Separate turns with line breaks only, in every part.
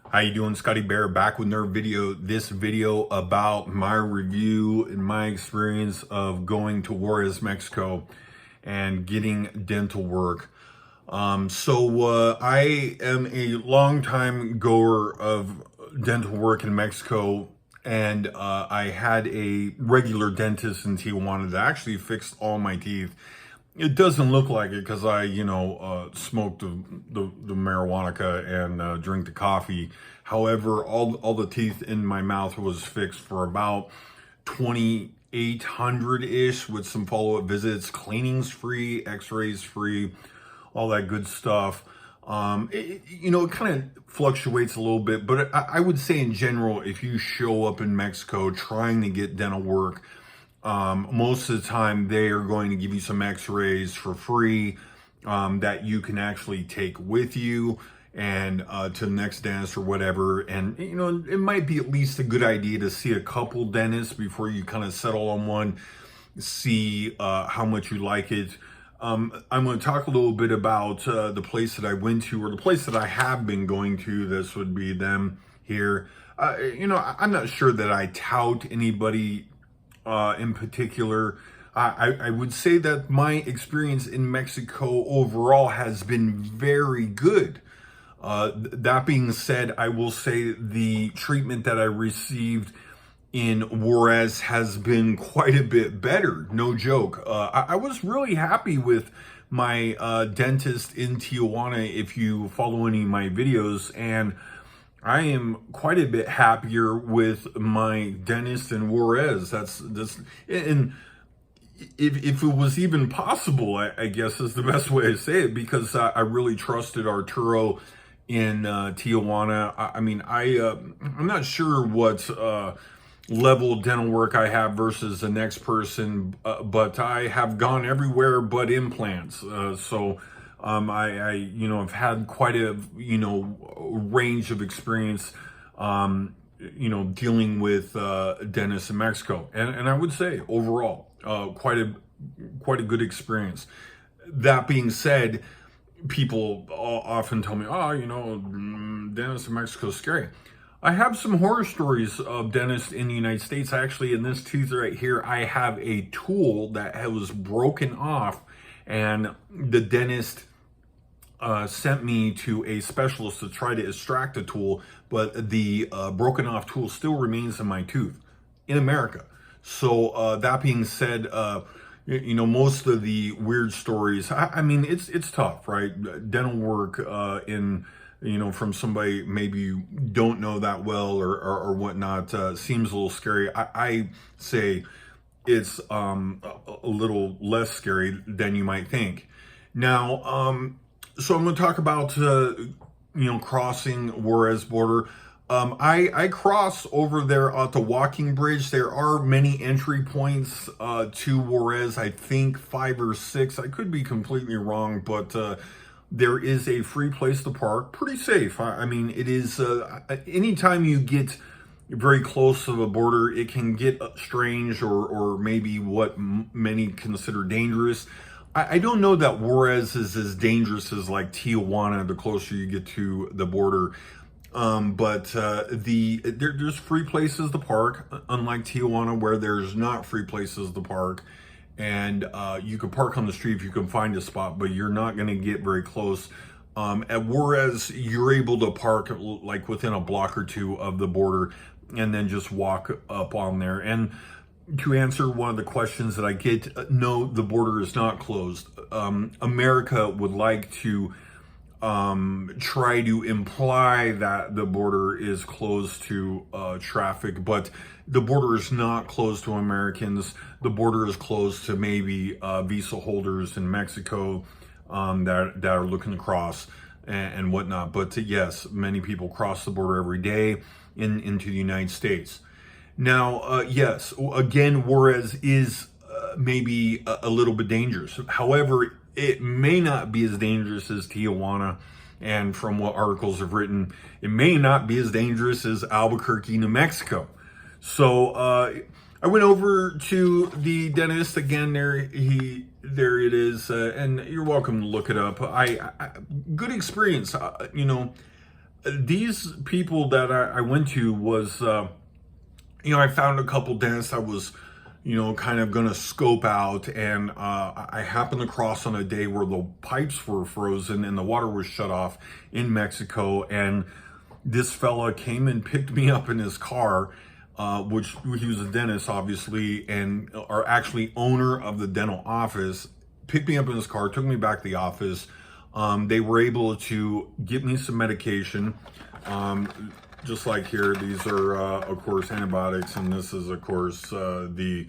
How you doing? Scotty Bear back with another video. This video about my review and my experience of going to Juarez, Mexico and getting dental work. I am a longtime goer of dental work in Mexico, and I had a regular dentist in Tijuana that actually fixed all my teeth. It doesn't look like it because I, smoke the marijuana and drink the coffee. However, all the teeth in my mouth was fixed for about 2,800-ish with some follow-up visits, cleanings free, x-rays free, all that good stuff. It kind of fluctuates a little bit, but I would say in general, if you show up in Mexico trying to get dental work, most of the time they are going to give you some x-rays for free that you can actually take with you and to the next dentist or whatever. And it might be at least a good idea to see a couple dentists before you kind of settle on one, see how much you like it. I'm going to talk a little bit about the place that I went to, or the place that I have been going to. This would be them here. I'm not sure that I tout anybody in particular. I would say that my experience in Mexico overall has been very good. That being said, I will say the treatment that I received in Juarez has been quite a bit better. No joke. I was really happy with my dentist in Tijuana, if you follow any of my videos, and I am quite a bit happier with my dentist in Juarez. And if it was even possible, I guess is the best way to say it, because I really trusted Arturo in Tijuana. I'm not sure what level of dental work I have versus the next person, but I have gone everywhere but implants. I've had quite a range of experience dealing with dentists in Mexico, and I would say overall quite a good experience. That being said, people often tell me, dentists in Mexico is scary. I have some horror stories of dentists in the United States. Actually, in this tooth right here, I have a tool that was broken off, and the dentist sent me to a specialist to try to extract the tool, but the broken off tool still remains in my tooth in America. So that being said, most of the weird stories, it's tough, right? Dental work from somebody maybe you don't know that well or whatnot, seems a little scary. I say it's a little less scary than you might think. Now, so I'm going to talk about, crossing Juarez border. I cross over there at the walking bridge. There are many entry points to Juarez, I think 5 or 6. I could be completely wrong, but there is a free place to park. Pretty safe. It is, anytime you get very close to the border, it can get strange or maybe what many consider dangerous. I don't know that Juarez is as dangerous as like Tijuana the closer you get to the border. There's free places to park, unlike Tijuana where there's not free places to park. And you can park on the street if you can find a spot, but you're not going to get very close. At Juarez, you're able to park like within a block or two of the border and then just walk up on there. And to answer one of the questions that I get, no, the border is not closed. America would like to try to imply that the border is closed to traffic, but the border is not closed to Americans. The border is closed to maybe visa holders in Mexico that are looking to cross and whatnot. But yes, many people cross the border every day into the United States. Now, yes, again, Juarez is maybe a little bit dangerous. However, it may not be as dangerous as Tijuana. And from what articles have written, it may not be as dangerous as Albuquerque, New Mexico. So I went over to the dentist again. There it is, and you're welcome to look it up. Good experience. these people that I went to was, I found a couple dentists I was, kind of gonna scope out, and I happened to cross on a day where the pipes were frozen and the water was shut off in Mexico, and this fella came and picked me up in his car, which he was a dentist, obviously, and are actually owner of the dental office. Picked me up in his car, took me back to the office. They were able to get me some medication. Just like here, these are, of course, antibiotics, and this is, of course, the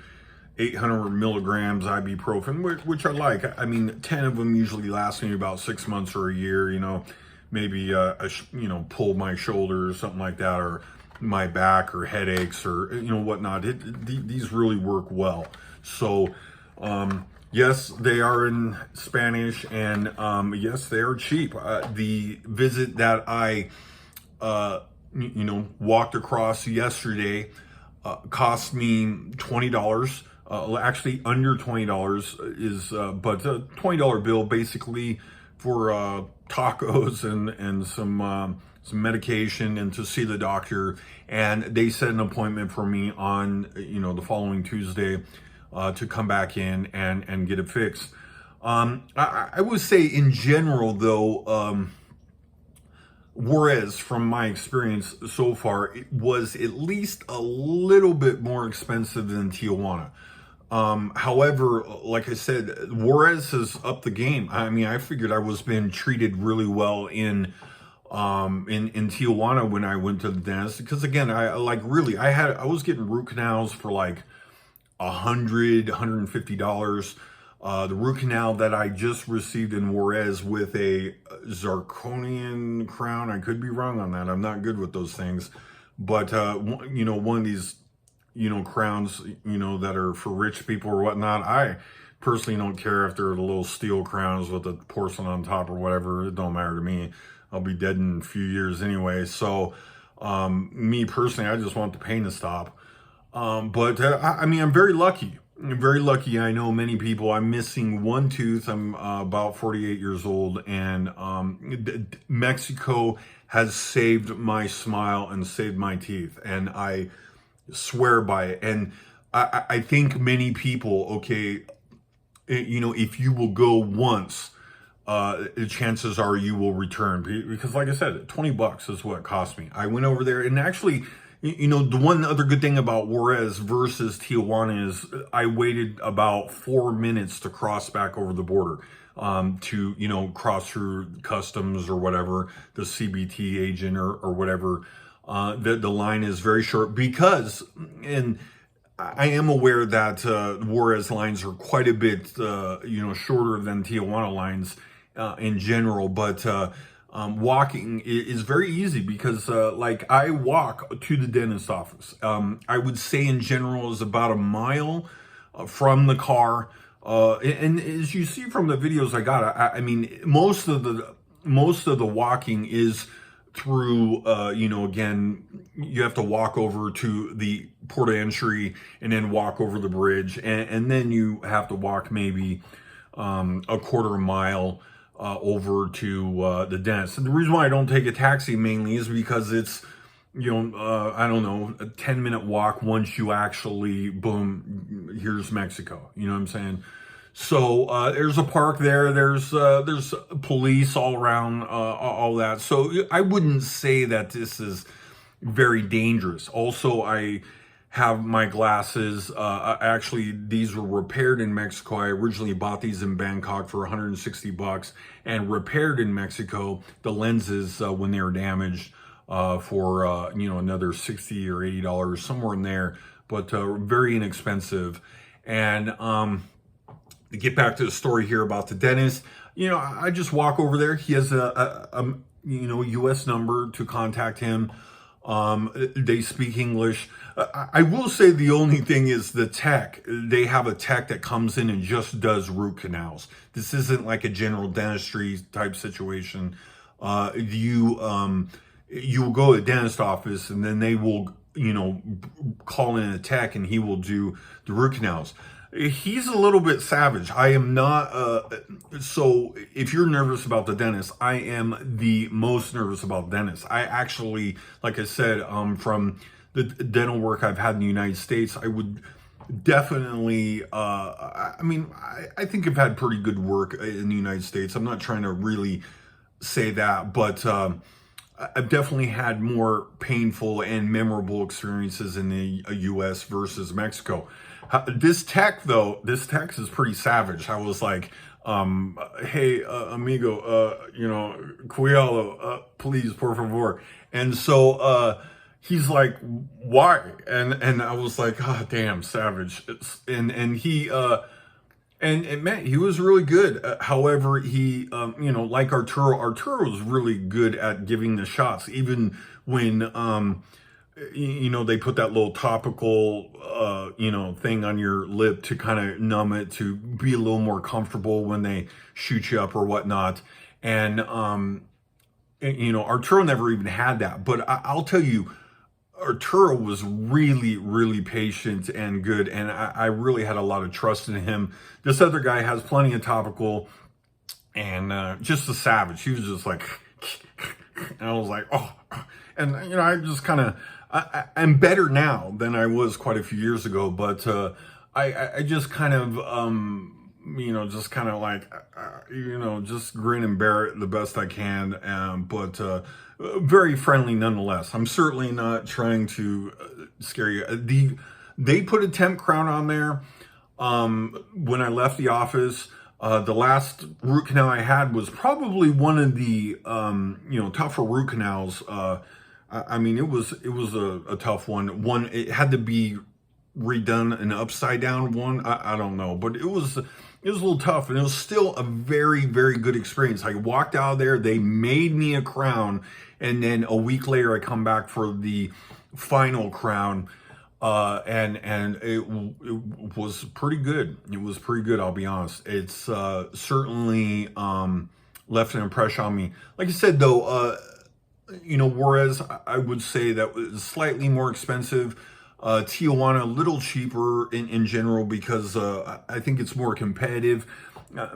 800 milligrams ibuprofen, which I like. I mean, 10 of them usually last me about 6 months or a year, maybe, pull my shoulder or something like that, or my back or headaches or, whatnot. These really work well. So, yes, they are in Spanish, and yes, they are cheap. The visit that I, walked across yesterday cost me $20. Actually, under $20 is, but a $20 bill basically for tacos and some medication and to see the doctor. And they set an appointment for me on, the following Tuesday to come back in and get it fixed. I would say in general, though, Juarez, from my experience so far, it was at least a little bit more expensive than Tijuana. However, like I said, Juarez has upped the game. I mean, I figured I was being treated really well in Tijuana when I went to the dentist, because again, I was getting root canals for like $150. The root canal that I just received in Juarez with a zirconian crown, I could be wrong on that. I'm not good with those things, but one of these, crowns, that are for rich people or whatnot. I personally don't care if they're the little steel crowns with the porcelain on top or whatever. It don't matter to me. I'll be dead in a few years anyway. So, me personally, I just want the pain to stop. But I'm very lucky. I'm very lucky. I know many people. I'm missing one tooth. I'm about 48 years old, and Mexico has saved my smile and saved my teeth, and I swear by it. And I think many people, okay, if you will go once, the chances are you will return, because like I said, $20 is what it cost me. I went over there, and actually, the one other good thing about Juarez versus Tijuana is I waited about 4 minutes to cross back over the border, to, cross through customs or whatever, the CBT agent or whatever. The line is very short because, and I am aware that Juarez lines are quite a bit, shorter than Tijuana lines in general, but walking is very easy because, I walk to the dentist office. I would say in general is about a mile from the car. And as you see from the videos I got, I mean, most of the walking is through, again, you have to walk over to the port of entry and then walk over the bridge. And then you have to walk maybe a quarter mile over to the dentist. And the reason why I don't take a taxi mainly is because it's, I don't know, a 10-minute walk once you actually, boom, here's Mexico. You know what I'm saying? So there's a park there. There's police all around, all that. So I wouldn't say that this is very dangerous. Also, I have my glasses. Actually, these were repaired in Mexico. I originally bought these in Bangkok for $160 and repaired in Mexico the lenses when they were damaged for another $60 or $80, somewhere in there, but very inexpensive. And to get back to the story here about the dentist, I just walk over there. He has a U.S. number to contact him. They speak English. I will say the only thing is the tech. They have a tech that comes in and just does root canals. This isn't like a general dentistry type situation. You will go to a dentist office and then they will, call in a tech and he will do the root canals. He's a little bit savage. I am not. So if you're nervous about the dentist, I am the most nervous about dentists. I actually, like I said, from the dental work I've had in the United States, I would definitely. I mean, I think I've had pretty good work in the United States. I'm not trying to really say that, but I've definitely had more painful and memorable experiences in the U.S. versus Mexico. This tech is pretty savage. I was like, hey, amigo, cuidado, please, por favor. And so he's like, why? And I was like, oh, damn, savage. And he and man, he was really good. However, he, like Arturo was really good at giving the shots, even when, they put that little topical, thing on your lip to kind of numb it, to be a little more comfortable when they shoot you up or whatnot. And, Arturo never even had that. But I'll tell you, Arturo was really, really patient and good, and I really had a lot of trust in him. This other guy has plenty of topical, and just a savage. He was just like, and I was like, oh, and I just kind of, I'm better now than I was quite a few years ago, but I just kind of, just kind of like, just grin and bear it the best I can, but very friendly nonetheless. I'm certainly not trying to scare you. They put a temp crown on there when I left the office. The last root canal I had was probably one of the tougher root canals. I mean, it was a tough one. It had to be redone, an upside down one. I don't know, but it was a little tough, and it was still a very, very good experience. I walked out of there, they made me a crown, and then a week later I come back for the final crown, and it was pretty good. It was pretty good, I'll be honest. It's certainly left an impression on me. Like I said, though, Juarez, I would say that was slightly more expensive. Tijuana, a little cheaper in general, because I think it's more competitive,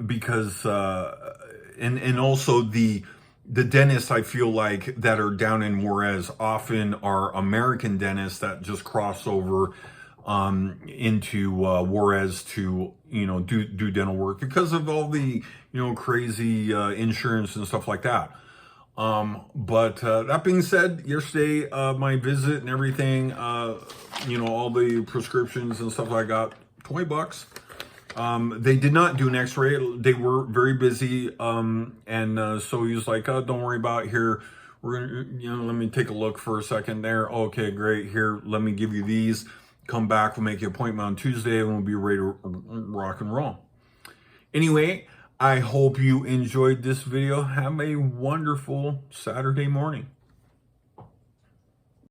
because and also the dentists, I feel like, that are down in Juarez often are American dentists that just cross over into Juarez to do dental work because of all the crazy insurance and stuff like that. But that being said, yesterday, my visit and everything, all the prescriptions and stuff I got, $20. They did not do an x-ray. They were very busy. So he was like, oh, don't worry about it. Here. We're gonna, let me take a look for a second there. Okay, great. Here, let me give you these. Come back. We'll make you an appointment on Tuesday, and we'll be ready to rock and roll. Anyway, I hope you enjoyed this video. Have a wonderful Saturday morning.